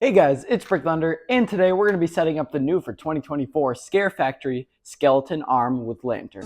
Hey guys, it's Brick Thunder, and today we're going to be setting up the new for 2024 ScareFactory skeleton arm with lantern.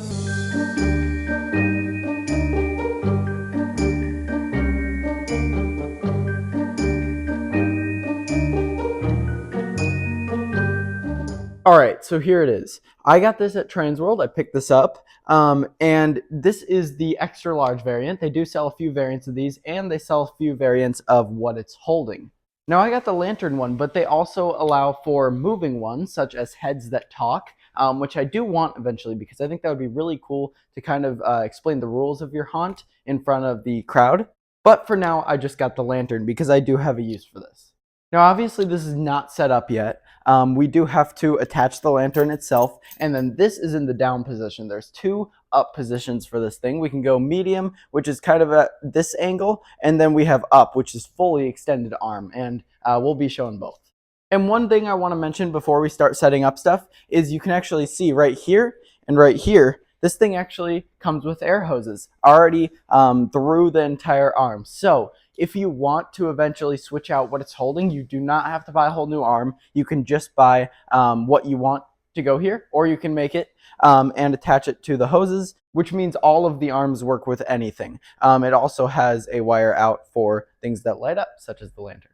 Alright, so here it is. I got this at Transworld. I picked this up, and this is the extra large variant. They do sell a few variants of these, and they sell a few variants of what it's holding. Now I got the lantern one, but they also allow for moving ones, such as heads that talk, which I do want eventually because I think that would be really cool to kind of explain the rules of your haunt in front of the crowd. But for now, I just got the lantern because I do have a use for this. Now obviously this is not set up yet. We do have to attach the lantern itself, and then this is in the down position. There's two up positions for this thing. We can go medium, which is kind of at this angle, and then we have up, which is fully extended arm, and we'll be showing both. And one thing I want to mention before we start setting up stuff is you can actually see right here and right here, this thing actually comes with air hoses already through the entire arm. So if you want to eventually switch out what it's holding, you do not have to buy a whole new arm. You can just buy what you want to go here, or you can make it and attach it to the hoses, which means all of the arms work with anything. It also has a wire out for things that light up, such as the lantern.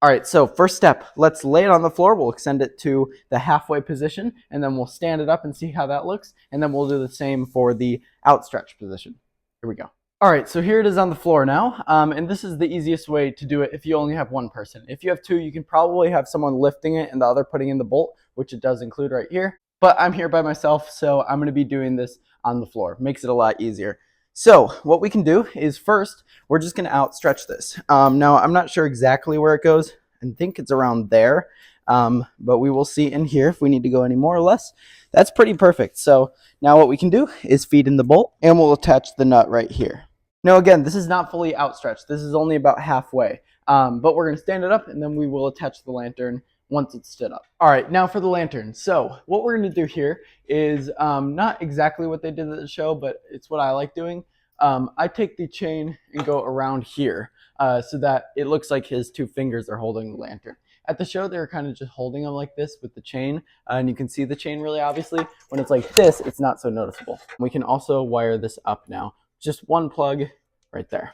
All right, so first step, let's lay it on the floor. We'll extend it to the halfway position, and then we'll stand it up and see how that looks, and then we'll do the same for the outstretched position. Here we go. All right, so here it is on the floor now, and this is the easiest way to do it if you only have one person. If you have two, you can probably have someone lifting it and the other putting in the bolt, which it does include right here. But I'm here by myself, so I'm going to be doing this on the floor. Makes it a lot easier. So what we can do is first, we're just going to outstretch this. Now, I'm not sure exactly where it goes. I think it's around there, but we will see in here if we need to go any more or less. That's pretty perfect. So now what we can do is feed in the bolt, and we'll attach the nut right here. Now, again, this is not fully outstretched. This is only about halfway, but we're going to stand it up, and then we will attach the lantern once it's stood up. All right, now for the lantern. So what we're going to do here is not exactly what they did at the show, but it's what I like doing. I take the chain and go around here so that it looks like his two fingers are holding the lantern. At the show, they were kind of just holding them like this with the chain, and you can see the chain really obviously. When it's like this, it's not so noticeable. We can also wire this up now. Just one plug right there.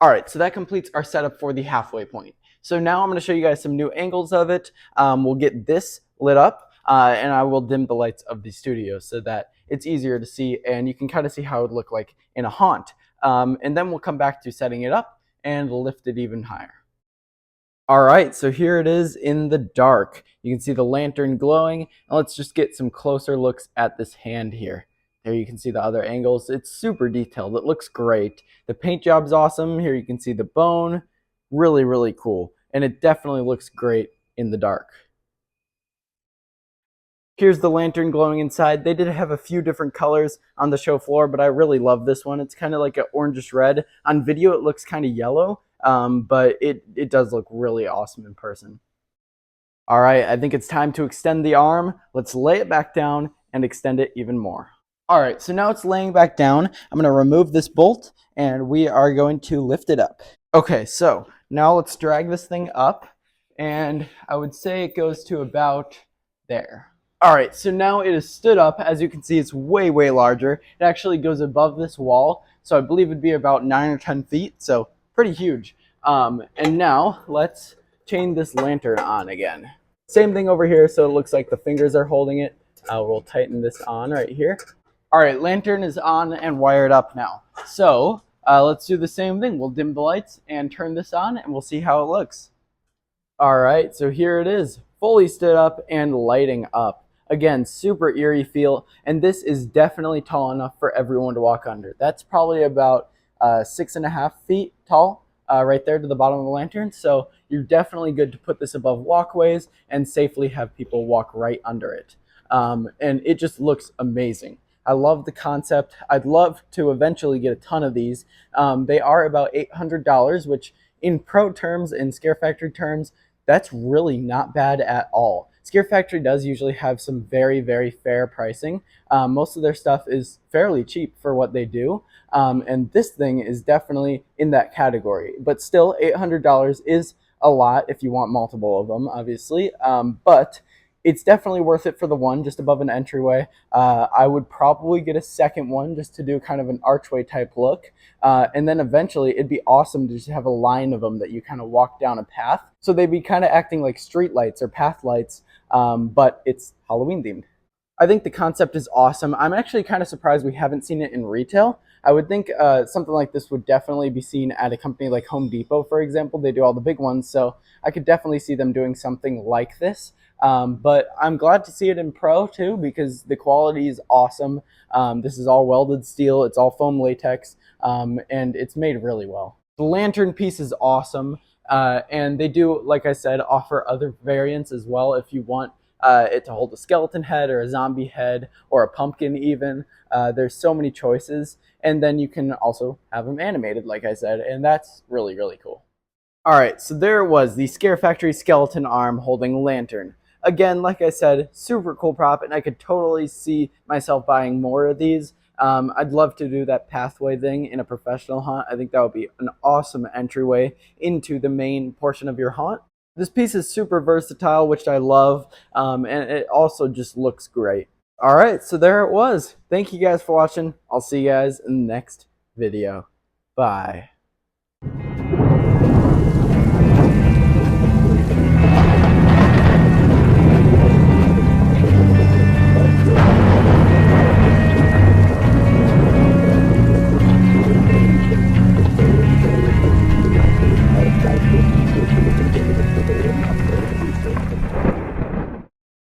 All right, so that completes our setup for the halfway point. So now I'm going to show you guys some new angles of it. We'll get this lit up, and I will dim the lights of the studio so that it's easier to see, and you can kind of see how it would look like in a haunt. And then we'll come back to setting it up and lift it even higher. All right, so here it is in the dark. You can see the lantern glowing. And let's just get some closer looks at this hand here. There you can see the other angles. It's super detailed. It looks great. The paint job's awesome. Here you can see the bone. Really, really cool. And it definitely looks great in the dark. Here's the lantern glowing inside. They did have a few different colors on the show floor, but I really love this one. It's kind of like an orangish red. On video, it looks kind of yellow, but it does look really awesome in person. All right, I think it's time to extend the arm. Let's lay it back down and extend it even more. All right, so now it's laying back down. I'm going to remove this bolt, and we are going to lift it up. Okay, so now let's drag this thing up, and I would say it goes to about there. All right, so now it is stood up. As you can see, it's way, way larger. It actually goes above this wall, so I believe it'd be about 9 or 10 feet, so pretty huge. And now let's chain this lantern on again. Same thing over here, so it looks like the fingers are holding it. We'll tighten this on right here. All right, lantern is on and wired up now. So let's do the same thing. We'll dim the lights and turn this on, and we'll see how it looks. All right, so here it is, fully stood up and lighting up. Again, super eerie feel, and this is definitely tall enough for everyone to walk under. That's probably about 6.5 feet tall right there to the bottom of the lantern, so you're definitely good to put this above walkways and safely have people walk right under it. And it just looks amazing. I love the concept. I'd love to eventually get a ton of these. They are about $800, which in pro terms, in ScareFactory terms, that's really not bad at all. ScareFactory does usually have some very, very fair pricing. Most of their stuff is fairly cheap for what they do, and this thing is definitely in that category. But still, $800 is a lot if you want multiple of them, obviously. But it's definitely worth it for the one just above an entryway. I would probably get a second one just to do kind of an archway type look. And then eventually it'd be awesome to just have a line of them that you kind of walk down a path. So they'd be kind of acting like street lights or path lights, but it's Halloween themed. I think the concept is awesome. I'm actually kind of surprised we haven't seen it in retail. I would think something like this would definitely be seen at a company like Home Depot, for example. They do all the big ones, so I could definitely see them doing something like this. But I'm glad to see it in Pro too because the quality is awesome. This is all welded steel, it's all foam latex, and it's made really well. The lantern piece is awesome, and they do, like I said, offer other variants as well if you want it to hold a skeleton head or a zombie head or a pumpkin even. There's so many choices. And then you can also have them animated, like I said, and that's really, really cool. All right, so there it was, the ScareFactory skeleton arm holding lantern. Again, like I said, super cool prop, and I could totally see myself buying more of these. I'd love to do that pathway thing in a professional haunt. I think that would be an awesome entryway into the main portion of your haunt. This piece is super versatile, which I love, and it also just looks great. All right, so there it was. Thank you guys for watching. I'll see you guys in the next video. Bye.